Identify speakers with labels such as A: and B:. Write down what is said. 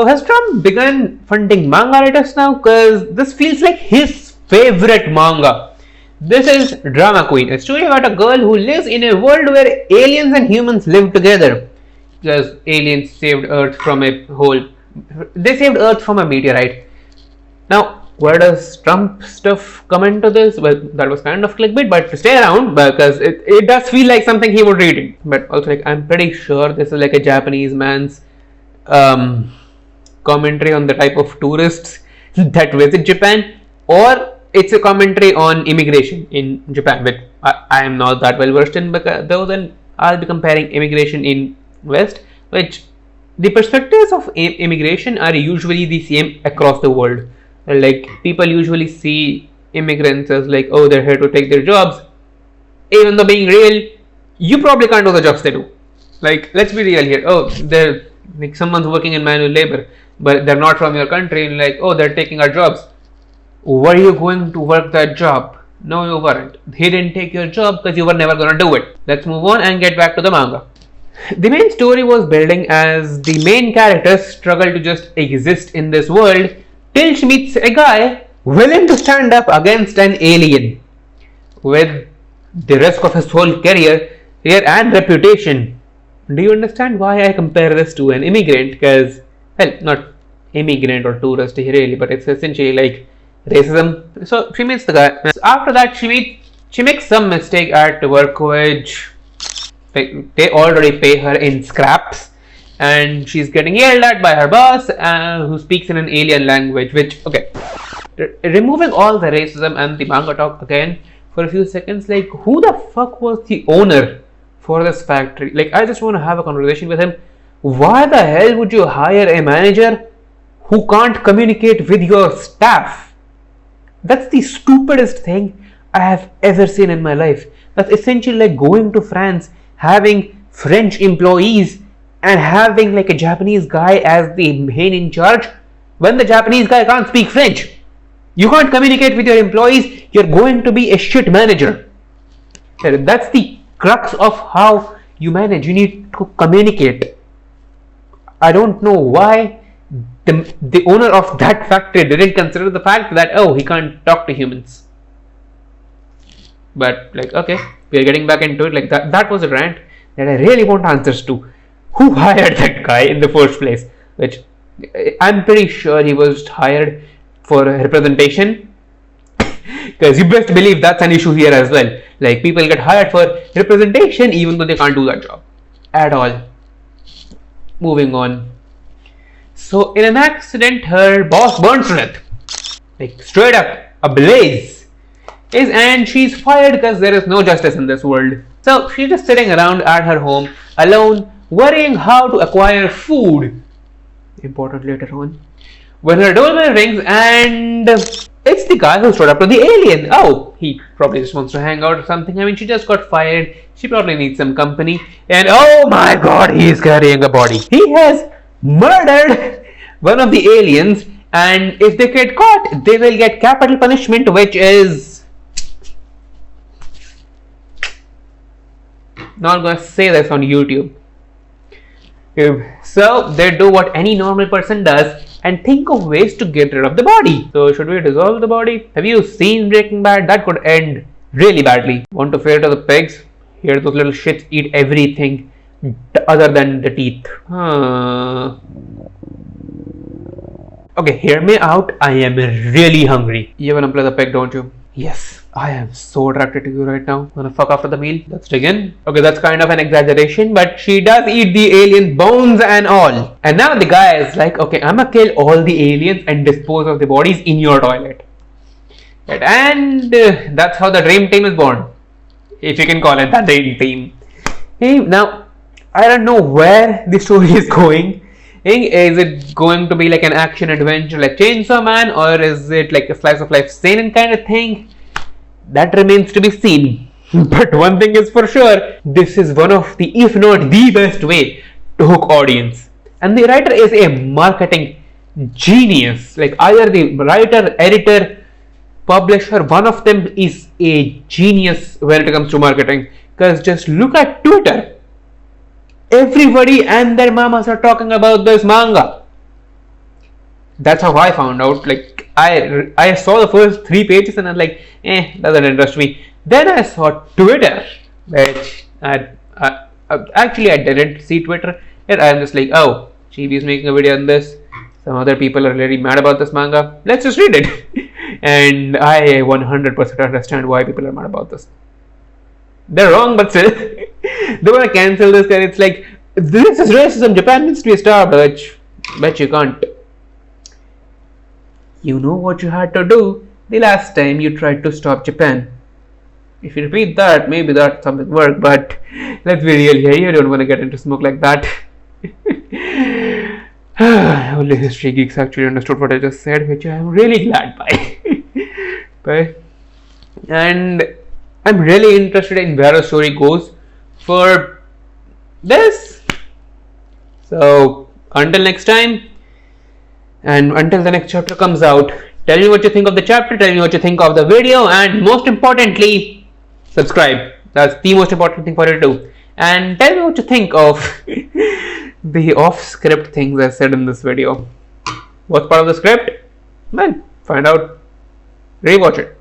A: So has Trump begun funding manga writers now? Because this feels like his favorite manga. This is Drama Queen, a story about a girl who lives in a world where aliens and humans live together. Because aliens saved Earth from a whole. They saved Earth from a meteorite. Now, where does Trump stuff come into this? Well, that was kind of clickbait, but stay around because it does feel like something he would read. But also, like, I'm pretty sure this is like a Japanese man's commentary on the type of tourists that visit Japan, or it's a commentary on immigration in Japan. But I am not that well versed in, though. Then I'll be comparing immigration in West, which the perspectives of immigration are usually the same across the world. Like, people usually see immigrants as like, oh, they're here to take their jobs, even though being real, you probably can't do the jobs they do. Like, let's be real here. Oh, they're like someone's working in manual labor, but they're not from your country, and like, oh, they're taking our jobs. Were you going to work that job? No, you weren't. He didn't take your job because you were never gonna do it. Let's move on and get back to the manga. The main story was building as the main characters struggle to just exist in this world till she meets a guy willing to stand up against an alien with the risk of his whole career here and reputation. Do you understand why I compare this to an immigrant? Because, well, not immigrant or tourist really, but it's essentially like racism. So she meets the guy. So after that, she makes some mistake at work, which they already pay her in scraps, and she's getting yelled at by her boss, who speaks in an alien language. Which, okay, removing all the racism and the manga talk again for a few seconds, like, who the fuck was the owner for this factory? Like, I just want to have a conversation with him. Why the hell would you hire a manager who can't communicate with your staff? That's the stupidest thing I have ever seen in my life. That's essentially like going to France, having French employees, and having like a Japanese guy as the main in charge when the Japanese guy can't speak French. You can't communicate with your employees, you're going to be a shit manager. That's the crux of how you manage. You need to communicate. I don't know why the owner of that factory didn't consider the fact that, oh, he can't talk to humans. But like, okay, we're getting back into it. Like, that was a rant that I really want answers to. Who hired that guy in the first place? Which I'm pretty sure he was hired for representation, because you best believe that's an issue here as well. Like, people get hired for representation even though they can't do that job at all. Moving on. So in an accident, her boss burns to death, like straight up ablaze, and she's fired because there is no justice in this world. So she's just sitting around at her home alone, worrying how to acquire food. Important later on, when her doorbell rings, and it's the guy who showed up to the alien. Oh, he probably just wants to hang out or something. I mean, she just got fired. She probably needs some company. And oh my god, he is carrying a body. He has murdered one of the aliens, and if they get caught, they will get capital punishment, which is... not gonna say this on YouTube. So they do what any normal person does and think of ways to get rid of the body. So should we dissolve the body? Have you seen Breaking Bad? That could end really badly. Want to fear to the pigs? Here those little shits eat everything other than the teeth. Okay, hear me out. I am really hungry. You wanna play the pig, don't you? Yes, I am so attracted to you right now. Wanna fuck after the meal? Let's dig in. Okay, that's kind of an exaggeration, but she does eat the alien bones and all. And now the guy is like, okay, I'ma kill all the aliens and dispose of the bodies in your toilet. Right, and that's how the dream team is born, if you can call it that dream team. Hey, now I don't know where the story is going. Is it going to be like an action adventure like Chainsaw Man, or is it like a slice of life seinen kind of thing? That remains to be seen. But one thing is for sure, this is one of the, if not the best way to hook audience. And the writer is a marketing genius. Like, either the writer, editor, publisher, one of them is a genius when it comes to marketing. Because just look at Twitter. Everybody and their mamas are talking about this manga. That's how I found out. Like I saw the first 3 pages and I was like, doesn't interest me. Then I saw Twitter, which actually I didn't see Twitter. Yet I'm just like, oh, Chibi is making a video on this. Some other people are really mad about this manga. Let's just read it. And I 100% understand why people are mad about this. They're wrong, but still, they want to cancel this guy. It's like, this is racism. Japan needs to be stopped, but you can't. You know what you had to do the last time you tried to stop Japan. If you repeat that, maybe that something work. But let's be real here. You don't want to get into smoke like that. Only history geeks actually understood what I just said, which I am really glad by. And I'm really interested in where the story goes for this. So until next time, and until the next chapter comes out, tell me what you think of the chapter, tell me what you think of the video, and most importantly, subscribe. That's the most important thing for you to do. And tell me what you think of the off-script things I said in this video. What's part of the script? Well, find out. Rewatch it.